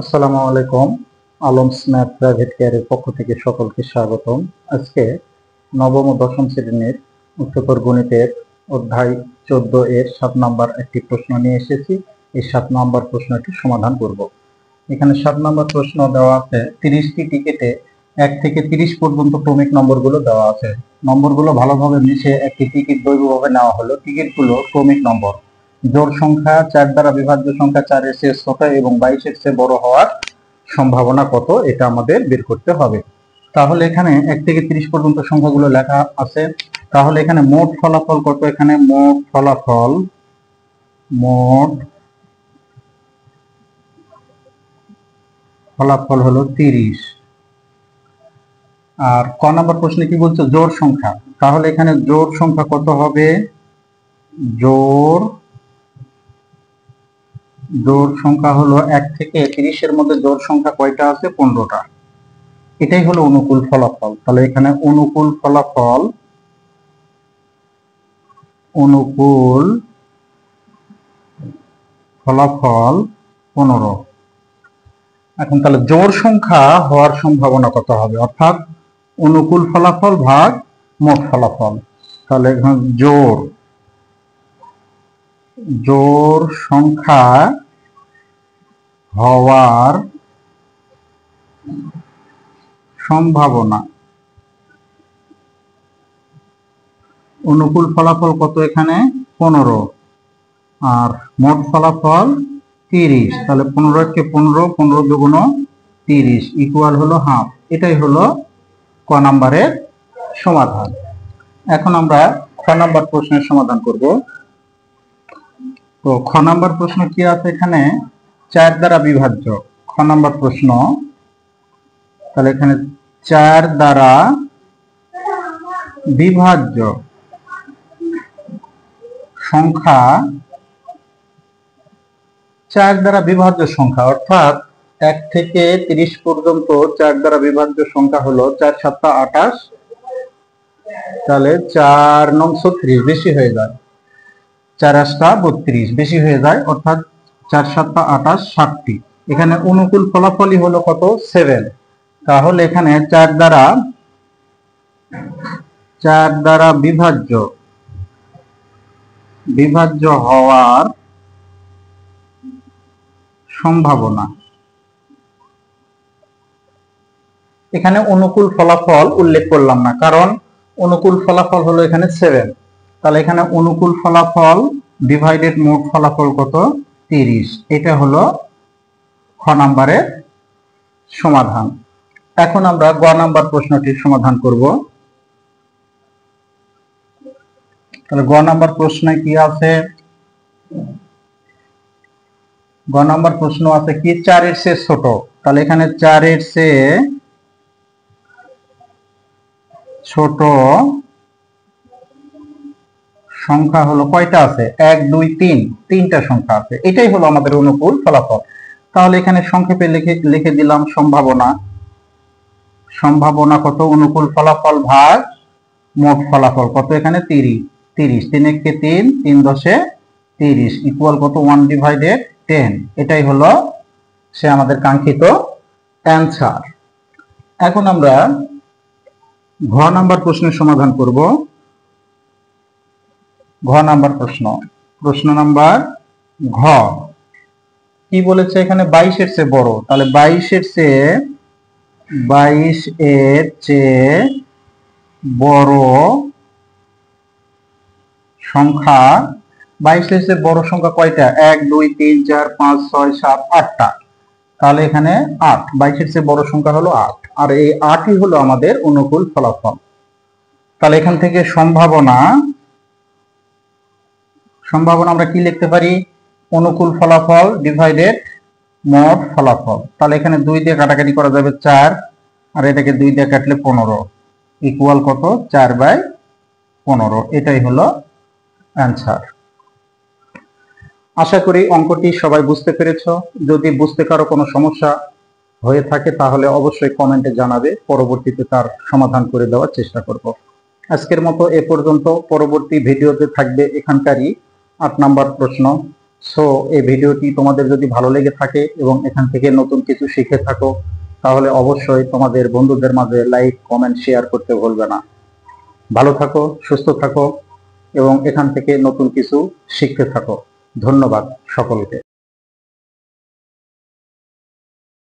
আসসালামু আলাইকুম। Alam's math private কেয়ারের পক্ষ থেকে সকলকে স্বাগতম। আজকে নবম ও দশম শ্রেণীর উচ্চতর গণিতের অধ্যায় 14 এর 7 নম্বর একটি প্রশ্ন নিয়ে এসেছি। এই 7 নম্বর প্রশ্নটি সমাধান করব। এখানে 7 নম্বর প্রশ্ন দেওয়া আছে 30টি টিকেটে 1 থেকে 30 পর্যন্ত ক্রমিক নম্বরগুলো দেওয়া আছে। নম্বরগুলো ভালোভাবে মিশে একটি টিকিট দৈর্ঘ্যভাবে নেওয়া হলো। টিকিটগুলো ক্রমিক নম্বর। জোড় সংখ্যা 4 দ্বারা বিভাজ্য সংখ্যা 4 এর চেয়ে ছোট এবং 22 এর চেয়ে বড় হওয়ার সম্ভাবনা কত, এটা আমাদের বের করতে হবে। তাহলে এখানে 1 থেকে 30 পর্যন্ত সংখ্যাগুলো লেখা আছে। তাহলে এখানে মোট ফলাফল কত? এখানে মোট ফলাফল হলো 30। আর ক নম্বর প্রশ্নে কি বলছে? জোড় সংখ্যা। তাহলে এখানে জোড় সংখ্যা কত হবে? জোড় সংখ্যা হলো 1 থেকে 30 এর মধ্যে জোড় সংখ্যা কয়টা আছে? 15টা। এটাই হলো অনুকূল ফলাফল। তাহলে এখানে অনুকূল ফলাফল 15। এখন তাহলে জোড় সংখ্যা হওয়ার সম্ভাবনা কত হবে? অর্থাৎ অনুকূল ফলাফল ভাগ মোট ফলাফল। তাহলে এখন জোড় সংখ্যা হওয়ার সম্ভাবনা। অনুকূল ফলাফল কত? এখানে 15 আর মোট ফলাফল 30। তাহলে 15 কে 15 দুগুণ 30 ইকুয়াল হলো হাফ। এটাই হলো ক নাম্বারের সমাধান। এখন আমরা খ নাম্বার প্রশ্নের সমাধান করব। তো খ নাম্বার প্রশ্ন কি আছে? এখানে 4 দ্বারা বিভাজ্য খ নাম্বার প্রশ্ন। তাহলে এখানে 4 দ্বারা বিভাজ্য সংখ্যা, 4 দ্বারা বিভাজ্য সংখ্যা অর্থাৎ 1 থেকে 30 পর্যন্ত 4 দ্বারা বিভাজ্য সংখ্যা হলো 4 7 28। তাহলে 4 9 36 বেশি হয়ে যায়, 4 8 32 বেশি হয়ে যায়, অর্থাৎ 4 7 28 60টি। এখানে অনুকূল ফলাফলই হলো কত? 7। তাহলে এখানে 4 দ্বারা বিভাজ্য হওয়ার সম্ভাবনা। এখানে অনুকূল ফলাফল উল্লেখ করলাম না, কারণ অনুকূল ফলাফল হলো এখানে 7। তাহলে এখানে অনুকূল ফলাফল ডিভাইডেড মোট ফলাফল কত? 30। এটা হলো খ নাম্বারের সমাধান। এখন আমরা গ নাম্বার প্রশ্নটির সমাধান করব। তাহলে গ নাম্বার প্রশ্নে কি আছে? গ নাম্বার প্রশ্ন আছে কি? 4 এর চেয়ে ছোট। তাহলে এখানে 4 এর চেয়ে ছোট সংখ্যা হলো কয়টা আছে? 1 2 3, 3টা সংখ্যা আছে। এটাই হলো আমাদের অনুকূল ফলাফল। তাহলে এখানে সংক্ষেপে লিখে দিলাম সম্ভাবনা কত? অনুকূল ফলাফল ভাগ মোট ফলাফল কত? এখানে 30। 3 1 3, 3 10 30 ইকুয়াল কত? 1/10। এটাই হলো সে আমাদের কাঙ্ক্ষিত অ্যান্সার। এখন আমরা ঘ নাম্বার প্রশ্নের সমাধান করব। ঘ নাম্বার প্রশ্ন নাম্বার ঘ কি বলেছে? এখানে 22 এর চেয়ে বড়। তাহলে 22 এর চেয়ে বড় সংখ্যা, 22 এর চেয়ে বড় সংখ্যা কয়টা? 1 2 3 4 5 6 7 8টা। তাহলে এখানে 8। 22 এর চেয়ে বড় সংখ্যা হলো 8, আর এই 8ই হলো আমাদের অনুকূল ফলাফল। তাহলে এখান থেকে সম্ভাবনা আমরা কি লিখতে পারি? অনুকূল ফলাফল ডিভাইডেড মোট ফলাফল। তাহলে এখানে 2 দিয়ে কাটাকাটি করা যাবে 4, আর এটাকে 2 দিয়ে কাটলে 15 ইকুয়াল কত? 4/15। এটাই হলো অ্যান্সার। আশা করি অঙ্কটি সবাই বুঝতে পেরেছো। যদি বুঝতে কারো কোনো সমস্যা হয়ে থাকে তাহলে অবশ্যই কমেন্টে জানাবে, পরবর্তীতে তার সমাধান করে দেওয়ার চেষ্টা করব। আজকের মতো এ পর্যন্ত। পরবর্তী ভিডিওতে থাকবে এখানকারই 8 নম্বর প্রশ্ন। সো এই ভিডিওটি তোমাদের যদি ভালো লেগে থাকে এবং এখান থেকে নতুন কিছু শিখে থাকো, তাহলে অবশ্যই তোমাদের বন্ধুদের মাঝে লাইক, কমেন্ট, শেয়ার করতে ভুলবে না। ভালো থাকো, সুস্থ থাকো এবং এখান থেকে নতুন কিছু শিখতে থাকো। ধন্যবাদ সকলকে।